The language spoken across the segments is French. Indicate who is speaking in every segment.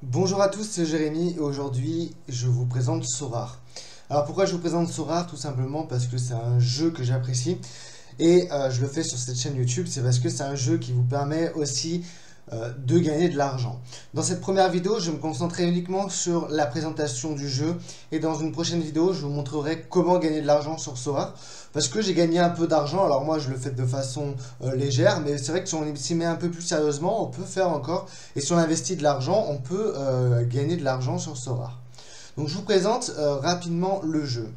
Speaker 1: Bonjour à tous, c'est Jérémy et aujourd'hui je vous présente Sorare. Alors pourquoi je vous présente Sorare? Tout simplement parce que c'est un jeu que j'apprécie et je le fais sur cette chaîne YouTube, c'est parce que c'est un jeu qui vous permet aussi de gagner de l'argent. Dans cette première vidéo, je vais me concentrer uniquement sur la présentation du jeu et dans une prochaine vidéo, je vous montrerai comment gagner de l'argent sur Sorare parce que j'ai gagné un peu d'argent. Alors moi, je le fais de façon légère, mais c'est vrai que si on s'y met un peu plus sérieusement, on peut faire encore. Et si on investit de l'argent, on peut gagner de l'argent sur Sorare. Donc je vous présente rapidement le jeu.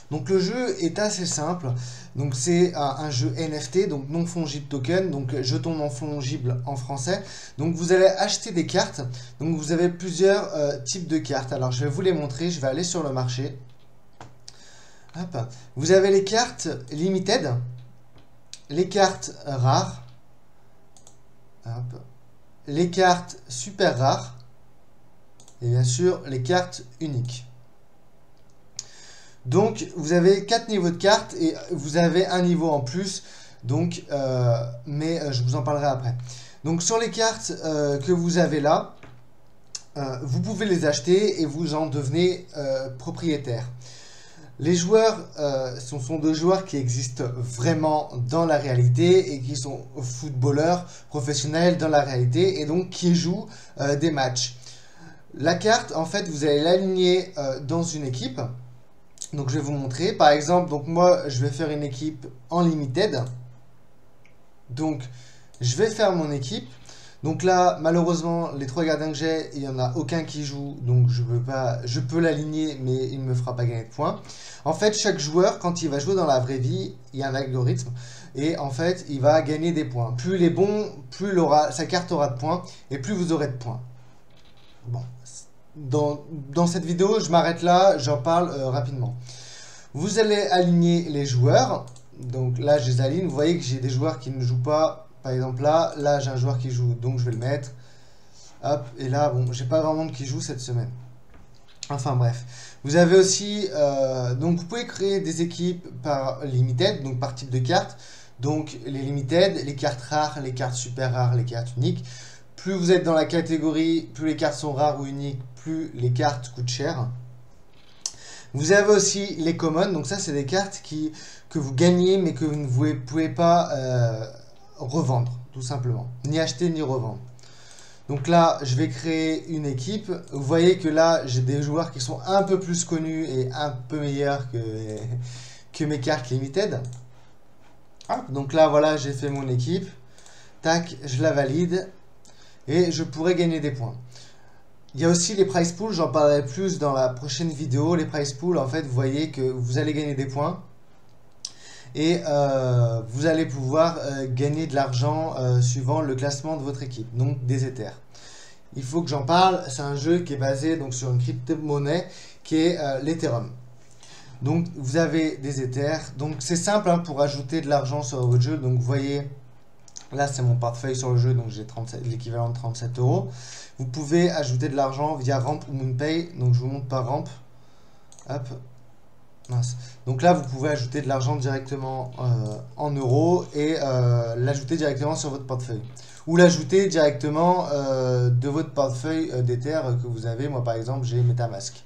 Speaker 1: Donc le jeu est assez simple. Donc c'est un jeu NFT, donc non fungible token, donc jetons non fongibles en français. Donc vous allez acheter des cartes. Donc vous avez plusieurs types de cartes. Alors je vais vous les montrer. Je vais aller sur le marché. Hop. Vous avez les cartes limited, les cartes rares, hop, les cartes super rares et bien sûr les cartes uniques. Donc vous avez 4 niveaux de cartes et vous avez un niveau en plus, donc, mais je vous en parlerai après. Donc sur les cartes que vous avez là, vous pouvez les acheter et vous en devenez propriétaire. Les joueurs, ce sont des joueurs qui existent vraiment dans la réalité et qui sont footballeurs professionnels dans la réalité et donc qui jouent des matchs. La carte, en fait, vous allez l'aligner dans une équipe. Donc je vais vous montrer. Par exemple, donc moi, je vais faire une équipe en limited. Donc je vais faire mon équipe. Donc là, malheureusement, les 3 gardiens que j'ai, il n'y en a aucun qui joue, donc je peux l'aligner, mais il ne me fera pas gagner de points. En fait, chaque joueur, quand il va jouer dans la vraie vie, il y a un algorithme, et en fait, il va gagner des points. Plus il est bon, plus sa carte aura de points, et plus vous aurez de points. Bon, dans cette vidéo, je m'arrête là, j'en parle rapidement. Vous allez aligner les joueurs, donc là, je les aligne, vous voyez que j'ai des joueurs qui ne jouent pas. Par exemple là j'ai un joueur qui joue, donc je vais le mettre. Hop, et là, bon, j'ai pas vraiment de qui joue cette semaine. Enfin bref. Vous avez aussi, donc vous pouvez créer des équipes par limited, donc par type de carte. Donc les limited, les cartes rares, les cartes super rares, les cartes uniques. Plus vous êtes dans la catégorie, plus les cartes sont rares ou uniques, plus les cartes coûtent cher. Vous avez aussi les commons, donc ça c'est des cartes que vous gagnez mais que vous ne pouvez pas revendre, tout simplement. Ni acheter ni revendre. Donc là, je vais créer une équipe. Vous voyez que là, j'ai des joueurs qui sont un peu plus connus et un peu meilleurs que mes cartes limited. Hop, donc là, voilà, j'ai fait mon équipe. Tac, je la valide. Et je pourrais gagner des points. Il y a aussi les prize pools, j'en parlerai plus dans la prochaine vidéo. Les prize pools, en fait, vous voyez que vous allez gagner des points. Et vous allez pouvoir gagner de l'argent suivant le classement de votre équipe, donc des Ethers. Il faut que j'en parle, c'est un jeu qui est basé donc, sur une crypto-monnaie qui est l'Ethereum. Donc vous avez des Ethers, donc c'est simple hein, pour ajouter de l'argent sur votre jeu. Donc vous voyez, là c'est mon portefeuille sur le jeu, donc j'ai l'équivalent de 37 €. Vous pouvez ajouter de l'argent via Ramp ou MoonPay, donc je vous montre par Ramp. Hop. Mince. Donc là, vous pouvez ajouter de l'argent directement en euros et l'ajouter directement sur votre portefeuille. Ou l'ajouter directement de votre portefeuille d'Ether que vous avez. Moi, par exemple, j'ai MetaMask.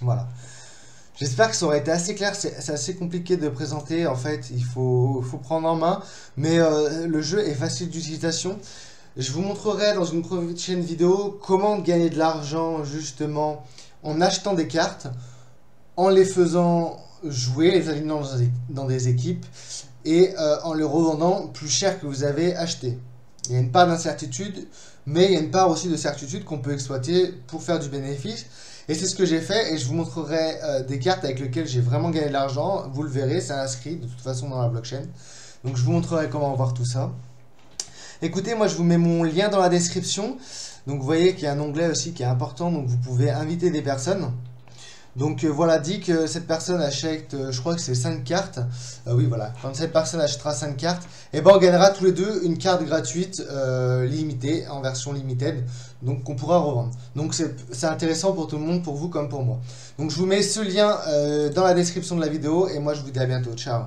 Speaker 1: Voilà. J'espère que ça aurait été assez clair. C'est assez compliqué de présenter. En fait, il faut prendre en main. Mais le jeu est facile d'utilisation. Je vous montrerai dans une prochaine vidéo comment gagner de l'argent justement en achetant des cartes, en les faisant jouer, les alignant dans des équipes et en les revendant plus cher que vous avez acheté. Il y a une part d'incertitude, mais il y a une part aussi de certitude qu'on peut exploiter pour faire du bénéfice. Et c'est ce que j'ai fait et je vous montrerai des cartes avec lesquelles j'ai vraiment gagné de l'argent. Vous le verrez, c'est inscrit de toute façon dans la blockchain. Donc je vous montrerai comment voir tout ça. Écoutez, moi je vous mets mon lien dans la description. Donc vous voyez qu'il y a un onglet aussi qui est important, donc vous pouvez inviter des personnes. Donc voilà, dit que cette personne achète, je crois que c'est 5 cartes. Oui, voilà, quand cette personne achètera 5 cartes, et ben on gagnera tous les deux une carte gratuite limitée, en version limited, donc qu'on pourra revendre. Donc c'est intéressant pour tout le monde, pour vous comme pour moi. Donc je vous mets ce lien dans la description de la vidéo, et moi je vous dis à bientôt. Ciao.